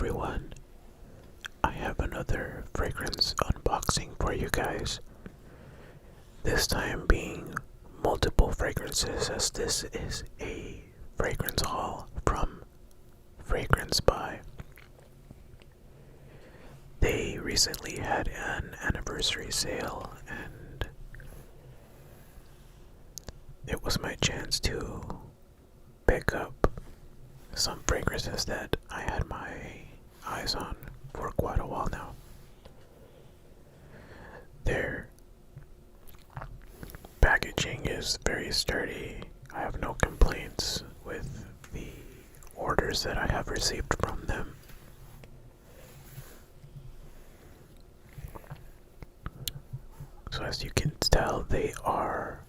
everyone. I have another fragrance unboxing for you guys. This time being multiple fragrances, as this is a fragrance haul from Fragrance By. They recently had an anniversary sale and it was my chance to pick up some fragrances that I had my eyes on for quite a while now. Their packaging is very sturdy. I have no complaints with the orders that I have received from them. So as you can tell, they are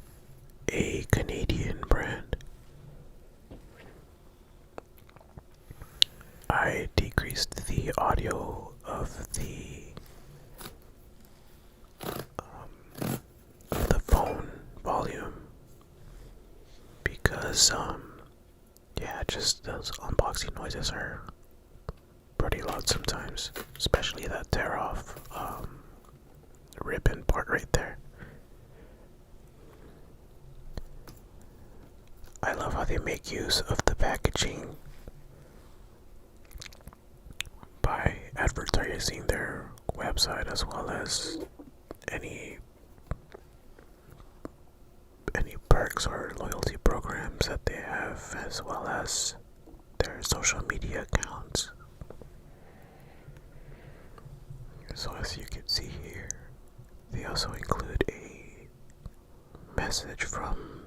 a Canadian brand. I decreased the audio of the phone volume because just those unboxing noises are pretty loud sometimes, especially that tear off ribbon part right there. I love how they make use of the packaging by advertising their website as well as any perks or loyalty programs that they have, as well as their social media accounts. So as you can see here, they also include a message from,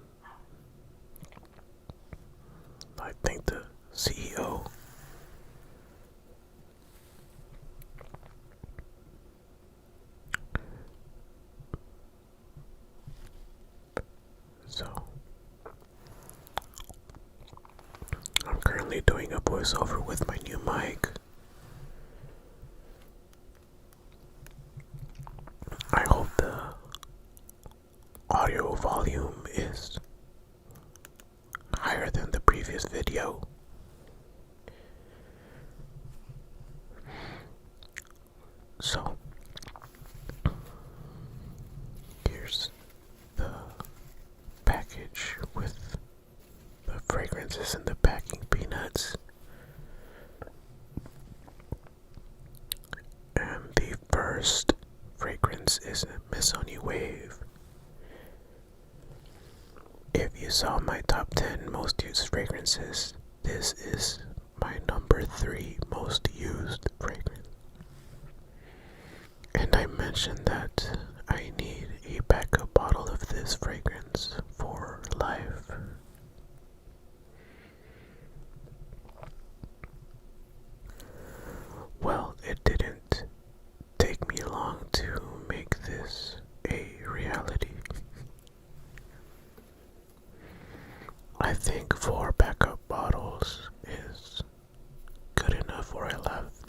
I think, the CEO. So, I'm currently doing a voiceover with my new mic. I hope the audio volume is higher than the previous video. So, here's the package with the fragrances and the packing peanuts. And the first fragrance is Missoni Wave. If you saw my top 10 most used fragrances, this is my number 3 most used fragrance. And I mentioned that I need a backup bottle of this fragrance for life. Well, it didn't take me long to make this a reality. I think 4 backup bottles is good enough for a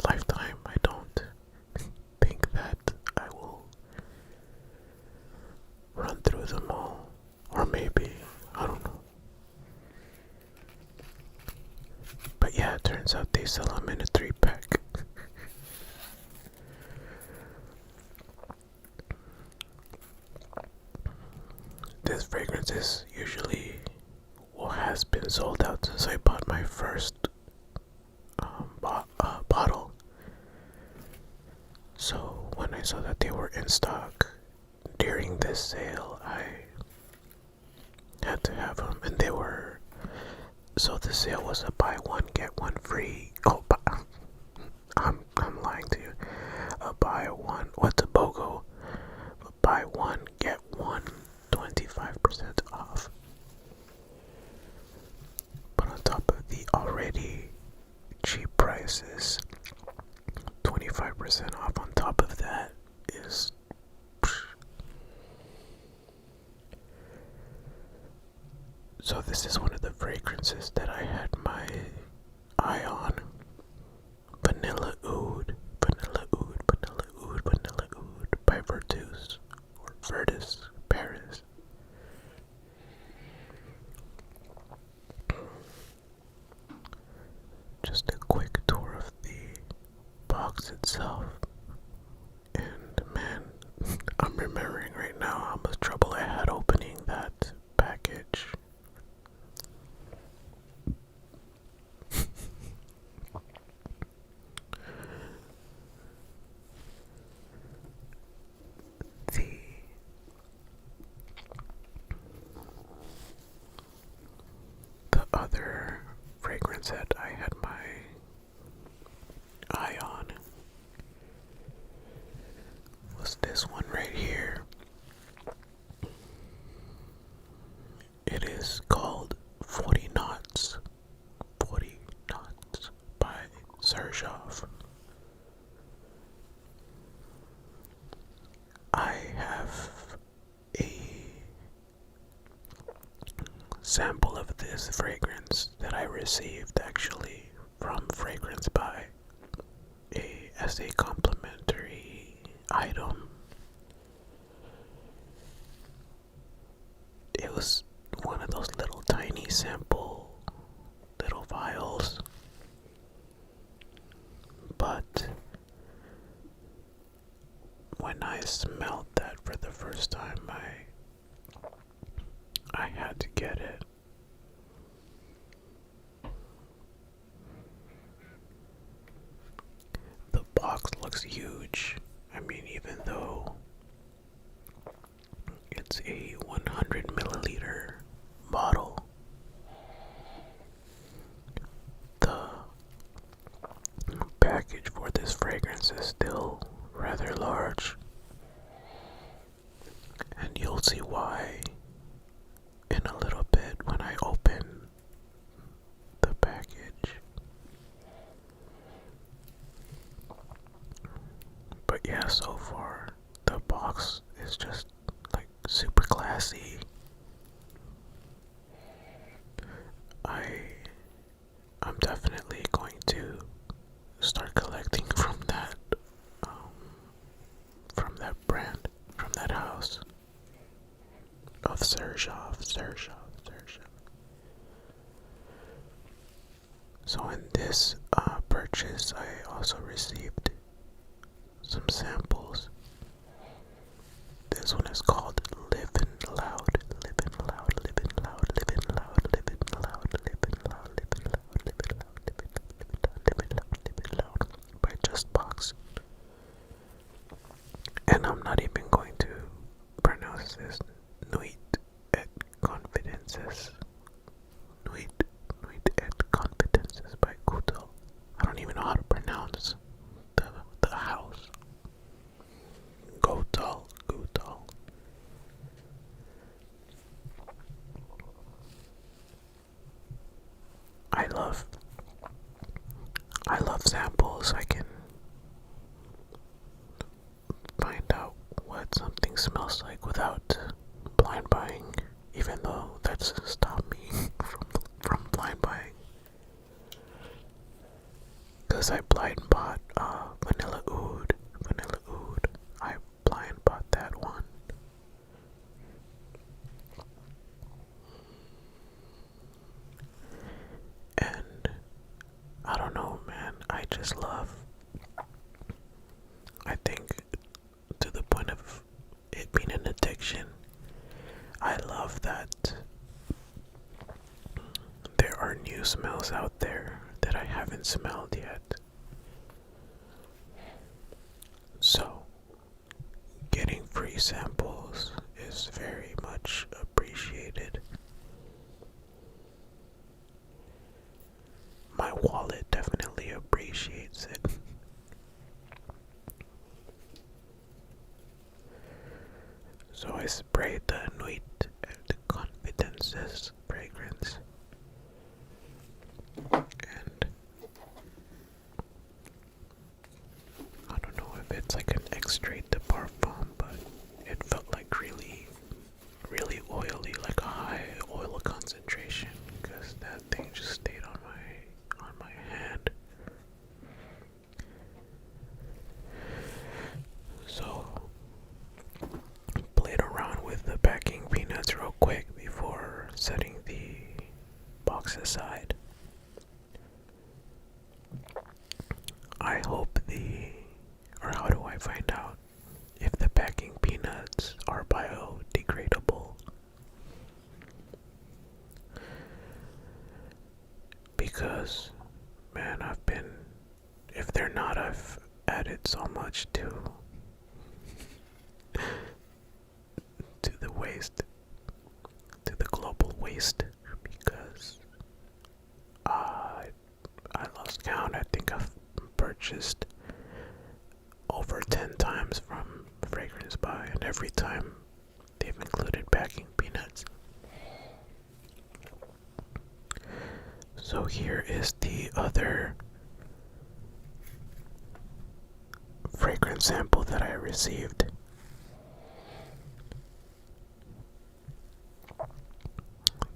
lifetime. I don't think that I will run through them all. Or maybe, I don't know. But yeah, it turns out they sell them in a 3-pack. This fragrance is usually, has been sold out since I bought my first bottle. So when I saw that they were in stock during this sale, I had to have them, and they were. So the sale was a buy one get one free. Oh, I'm lying to you. A buy one. What's a BOGO? A buy one get one 25% off. But on top of the already cheap prices, 25% off on top of that is. So this is one of the fragrances that I had my eye on. Vanilla Oud, Vanilla Oud, Vanilla Oud, Vanilla Oud by Virtus, or Virtus Paris. Just a quick tour of the other fragrance that I had my eye on was this one right here. It is called 40 Knots. 40 Knots by Xerjoff. I have a sample of this fragrance that I received actually from Fragrance By as a complimentary item. It was one of those little tiny sample little vials, but when I smelled that for the first time, I had to get it. The box looks huge. I mean, even though it's a 100 milliliter bottle, the package for this fragrance is still rather large, and you'll see why in a little bit when I open the package. But yeah, so far the box is just like super classy. I'm definitely going to start collecting from that brand, from that house of Xerjoff. So in this purchase, I also received some samples. This one is called Livin' Loud, Livin' Loud, Livin' Loud, Livin' Loud, Livin' Loud, Livin' Loud, Livin' Loud, Livin' Loud, Livin' Loud, Livin' Loud by Just Box. And I'm not even going to pronounce this. Nuit et Confidences. Nuit et Confidences by Kuto. I don't even know how to pronounce the house. Gutal. I love samples. I can find out what something smells like without blind buying, even though that's stopped me from blind buying. Because I blind bought Vanilla Oud. I blind bought that one. And I don't know, man. I just love. I think to the point of it being an addiction. I love that there are new smells out there that I haven't smelled yet. So, getting free samples is very much appreciated. My wallet definitely appreciates it. So I sprayed the Nuit et Confidences fragrance. And I don't know if it's like an extrait de parfum, but it felt like really oily, like a high oil concentration, because that thing just stayed on my hand. So played around with the packing peanuts real quick before setting the box aside. I hope or how do I find out if the packing peanuts are biodegradable? Because, man, if they're not, I've added so much to the waste, to the global waste, because purchased over 10 times from Fragrance Buy, and every time they've included packing peanuts. So here is the other fragrance sample that I received.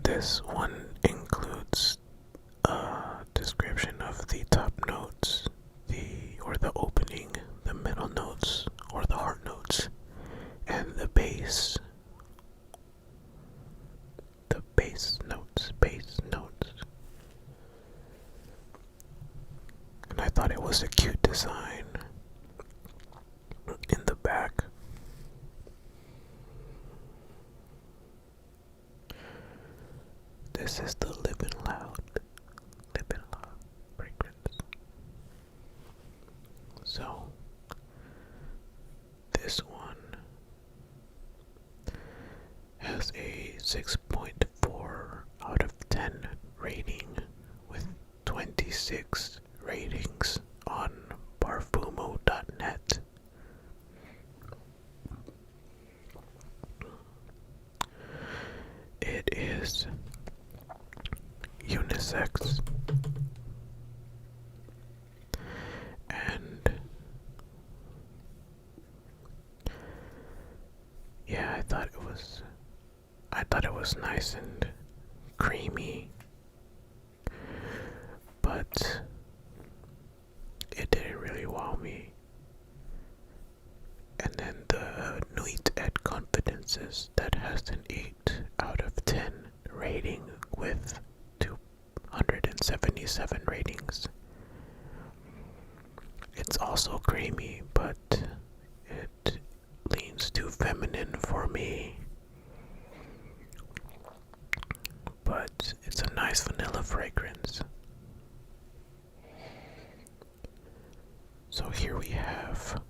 This one includes a description of the top notes, the opening, the middle notes, or the heart notes, and the bass. The bass notes. And I thought it was a cute design in the back. This is the Living Loud fragrance. So, this one has a 6.4 out of 10 rating with 26 ratings on Parfumo.net. It is unisex, and yeah, I thought it was nice and creamy, but it didn't really wow me. And then the Nuit et Confidences, that has an 8 out of 10 rating with 277 ratings. It's also creamy, but it leans too feminine for me. But it's a nice vanilla fragrance. So here we have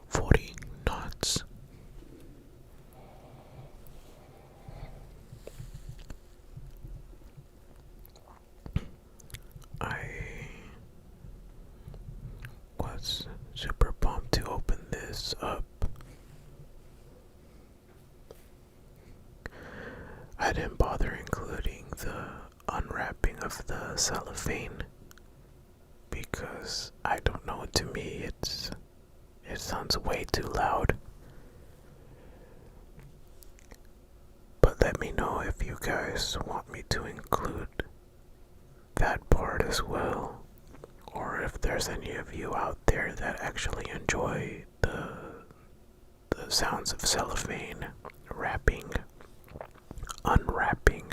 40 knots. I was super pumped to open this up. I didn't bother including the unwrapping of the cellophane because I don't know, to me it sounds way too loud. But let me know if you guys want me to include that part as well, or if there's any of you out there that actually enjoy the sounds of cellophane wrapping, unwrapping.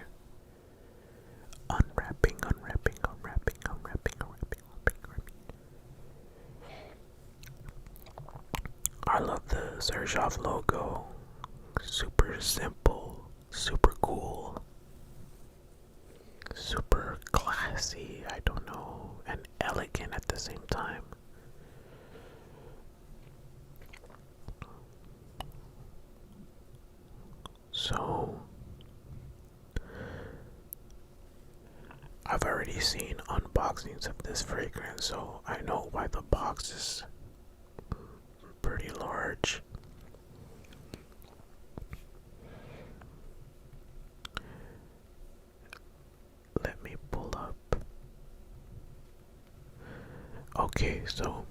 I love the Xerjoff logo. Super simple, super cool, super classy, I don't know, and elegant at the same time. So, I've already seen unboxings of this fragrance, so I know why the box is pretty large. Let me pull up. Okay, so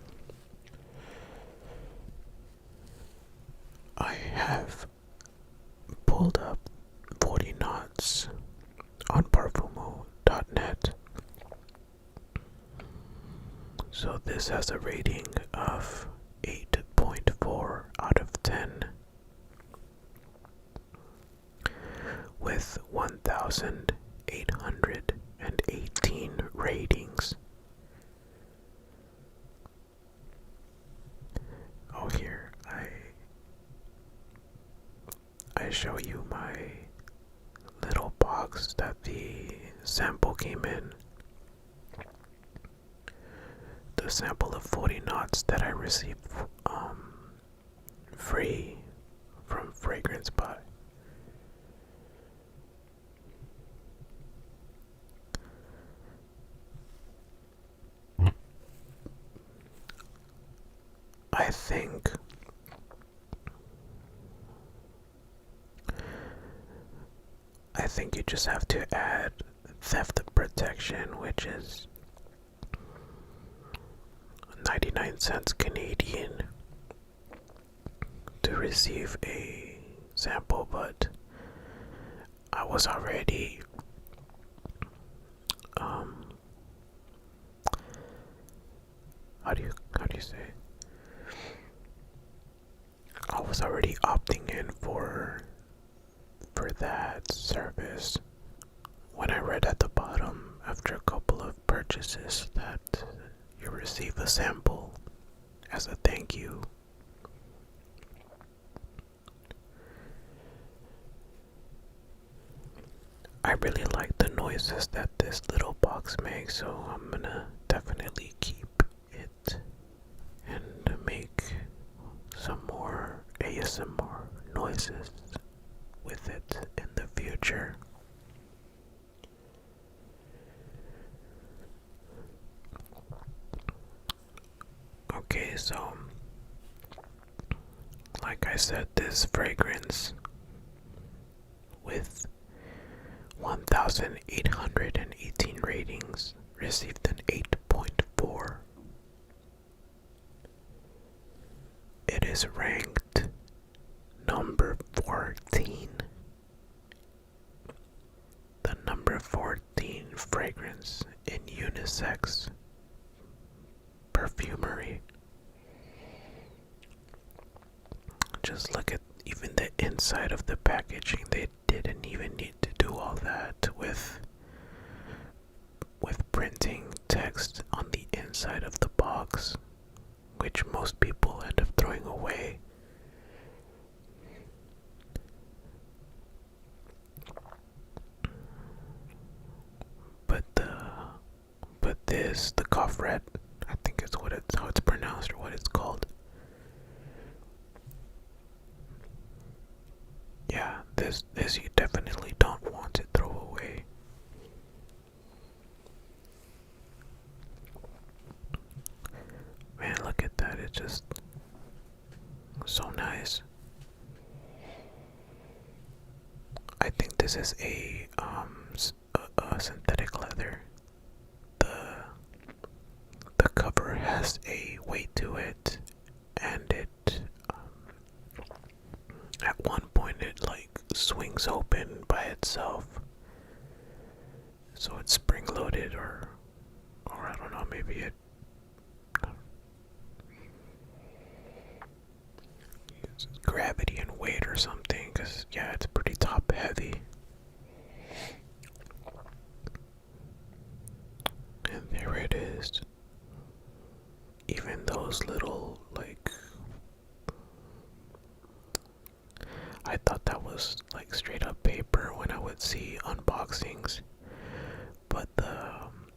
I have pulled up 40 knots on Parfumo.net. So this has a rating of 8.4 out of 10 with 1,818 ratings. Oh, here I show you my little box that the sample came in. The sample of 40 knots that I received free from Fragrance Buy. think you just have to add theft protection, which is 99 cents Canadian to receive a sample, but I was already how do you say? I was already opting in for that service when I read at the bottom after a couple of purchases that you receive a sample as a thank you. I really like the noises that this little box makes, so I'm gonna definitely keep it and make some more ASMR noises with it in the future. Okay, so like I said, this fragrance with 1,818 ratings received an 8.4. It is ranked number 14. The number 14 fragrance in unisex perfumery. Just look at even the inside of the packaging. They didn't even need to do all that with printing text on the inside of the box, which most people end up throwing away. But the cough red, I think it's how it's pronounced or what it's called. Yeah, this you definitely don't want to throw away. Man, look at that, it's just so nice. I think this is a synthetic leather. The cover has a weight to it, and it at one point it like swings open by itself, so it's spring loaded, or I don't know, maybe it uses gravity and weight or something, because yeah, it's pretty top heavy. And there it is. Even those little, like, I thought that was like straight up paper when I would see unboxings, but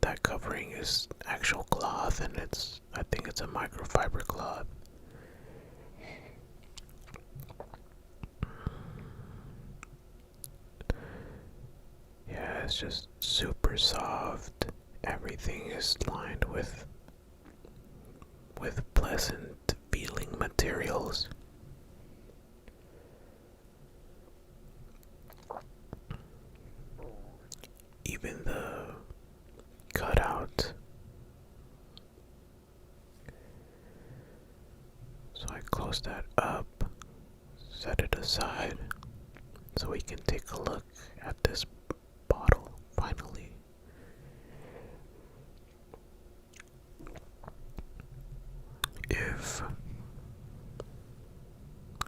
that covering is actual cloth, and I think it's a microfiber cloth. Yeah, it's just super soft. Everything is lined with pleasant feeling materials. Even the cutout. So I close that up, set it aside, so we can take a look at this bottle finally.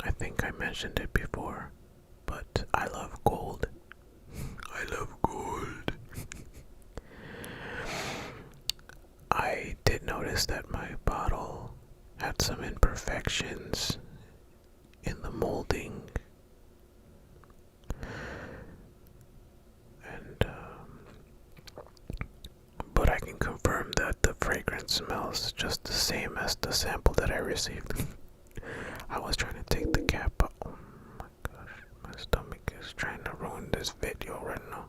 I think I mentioned it before, but I love gold. I love gold. I did notice that my bottle had some imperfections in the molding, and but I can confirm that the fragrance smells just the same as the sample that I received. I was trying to take the cap off. Oh my gosh, my stomach is trying to ruin this video right now.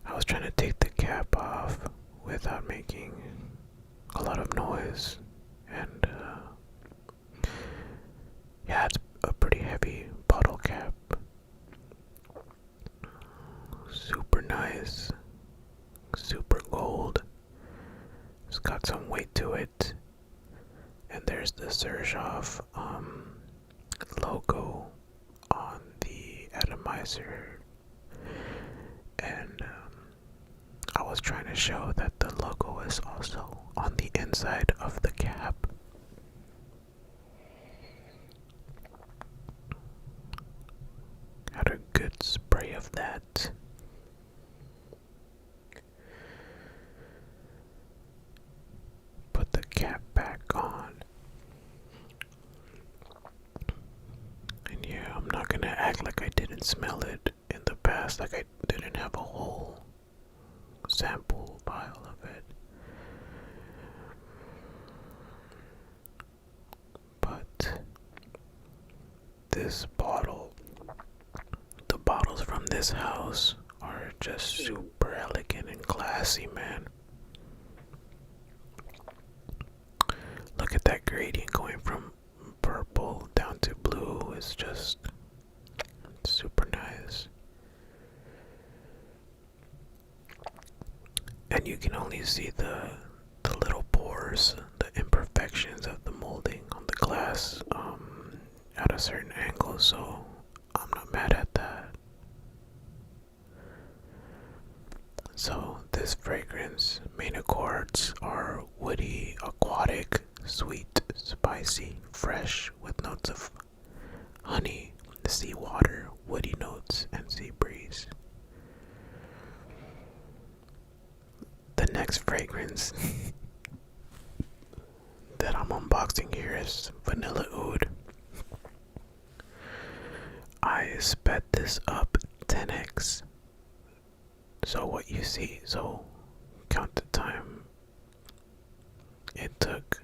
I was trying to take the cap off without making a lot of noise, and yeah, it's a pretty heavy bottle cap. nice, super gold. It's got some weight to it. And there's the Sershov logo on the atomizer. And I was trying to show that the logo is also on the inside of the cap. Had a good spray of that. Put the cap back on. And yeah, I'm not gonna act like I didn't smell it in the past, like I didn't have a whole sample pile of it. But this bottle, the bottles from this house are just super elegant and classy, man. Look at that gradient going from purple down to blue. It's just super nice. And you can only see the little pores, the imperfections of the molding on the glass at a certain angle, so I'm not mad at that. So this fragrance, main accords are woody, aquatic, sweet, spicy, fresh, with notes of honey, seawater, woody notes, and sea breeze. The next fragrance that I'm unboxing here is Vanilla Oud. I sped this up 10x. So what you see, so count the time it took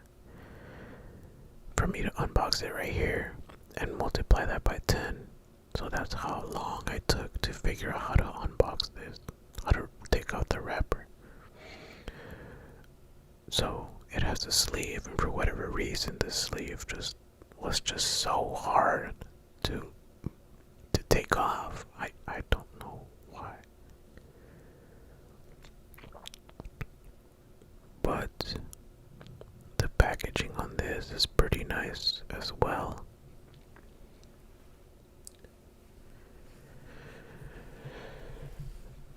for me to unbox it right here and multiply that by 10. So that's how long I took to figure out how to unbox this, how to take out the wrapper. So it has a sleeve, and for whatever reason the sleeve was just so hard to take off. I don't know why. But the packaging on this is pretty nice as well.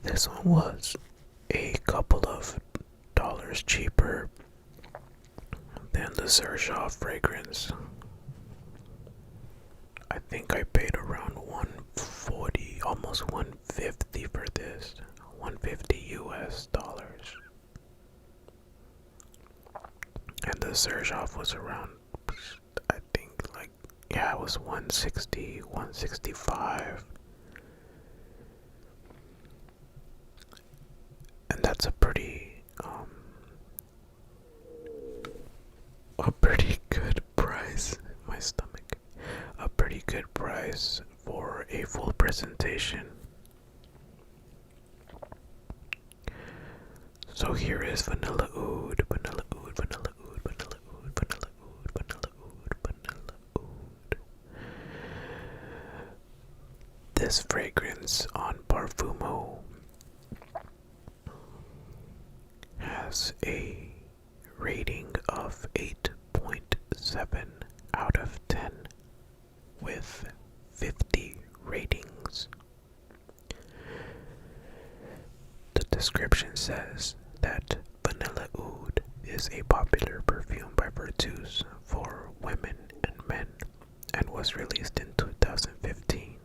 This one was a couple of dollars cheaper than the Sershov fragrance. I think I paid around $140, almost $150 for this. $150 US. And the Sershov was around, I think, like, yeah, it was $160, $165. And that's a pretty good price. My stomach. A pretty good price for a full presentation. So here is Vanilla Oud, Vanilla Oud, Vanilla Oud, Vanilla Oud, Vanilla Oud, Vanilla Oud, Vanilla Oud. This fragrance on Parfumo has a rating of 8.7 out of 10 with 50 ratings. The description says that Vanilla Oud is a popular perfume by Virtus for women and men and was released in 2015.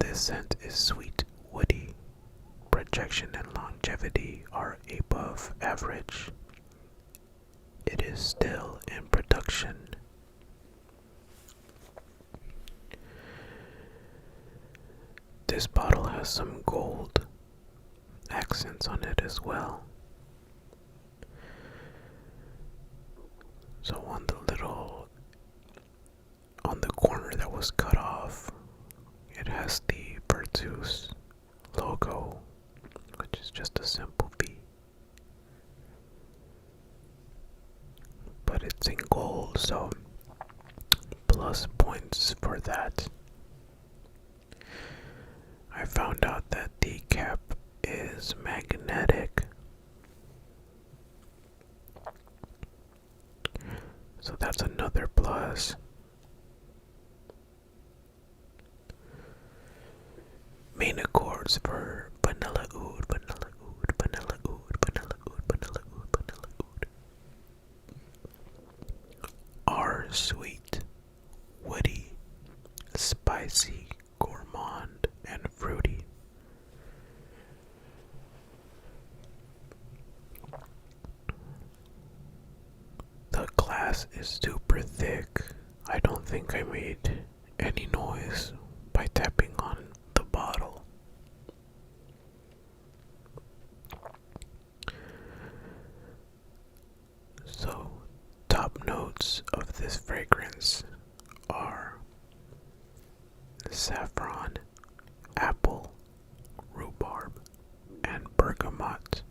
This scent is sweet, woody. Projection and longevity are above average. It is still in production. This bottle has some gold accents on it as well. So on the corner that was cut off, it has the Virtus logo, which is just a simple V. But it's in gold, so plus points for that. I found out that the cap is magnetic. So that's another plus. Main accords for vanilla oud, vanilla oud, vanilla oud, vanilla oud, vanilla oud, vanilla oud are sweet, woody, spicy, gourmand, and fruity. The glass is super thick. I don't think I made any noise by tapping on the bottle. So, top notes of this fragrance are saffron, apple, rhubarb, and bergamot.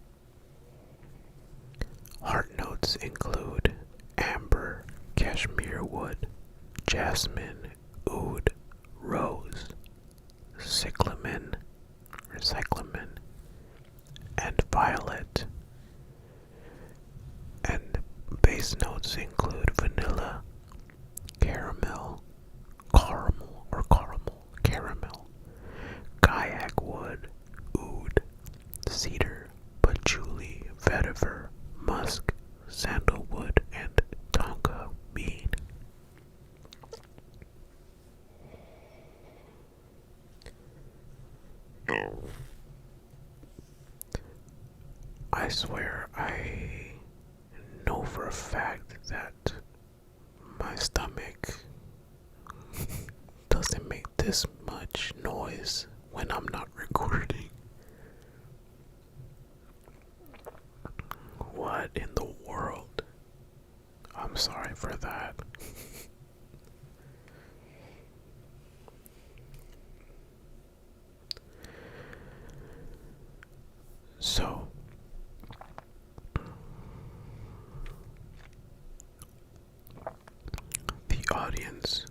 Heart notes include amber, cashmere wood, jasmine, oud, rose, cyclamen, and violet. And base notes include vanilla, caramel, caramel, kayak wood, oud, cedar, patchouli, vetiver, musk, sandalwood, and tonka bean. I swear I know for a fact that my stomach doesn't make this much noise when I'm not recording. What in the world? I'm sorry for that. So, the audience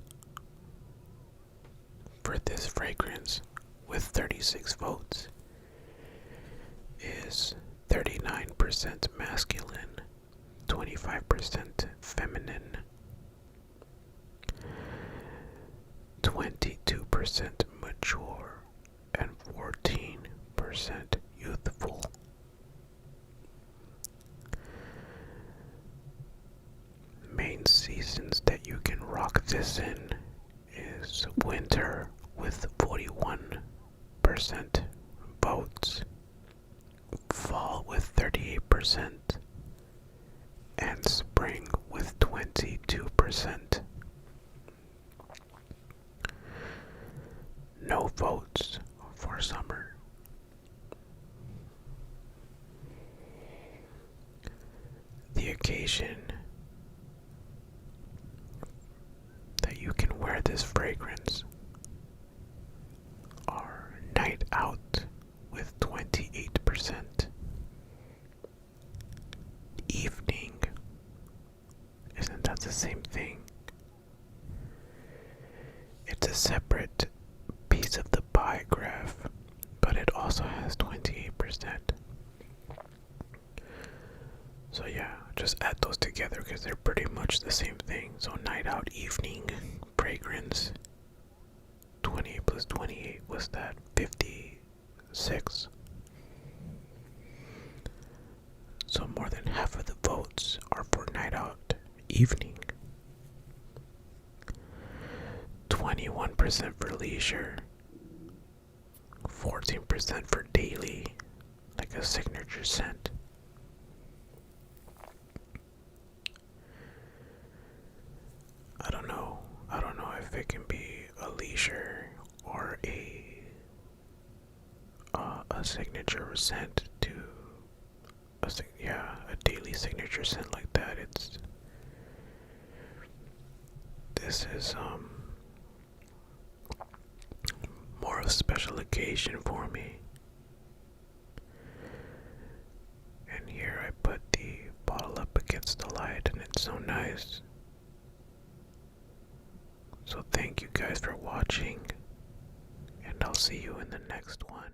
for this fragrance with 36 votes is 39% masculine, 25% feminine, 22% mature, and 14% youthful. Main seasons that you can rock this in is winter with 41% votes, fall with 38%, and spring with 22%. No votes for summer. The occasion that you can wear this fragrance are night out with 28%, evening, isn't that the same thing? It's a separate piece of the pie graph, but it also has 28%. So yeah, just add those together because they're pretty much the same thing. So night out, evening, fragrance, 28 plus 28 was that 56. So more than half of the votes are for night out, evening. 21% for leisure, 14% for daily, like a signature scent. I don't know if it can be a leisure or a signature scent to a daily signature scent like that. This is more of a special occasion for me. And here I put the bottle up against the light and it's so nice. So thank you guys for watching, and I'll see you in the next one.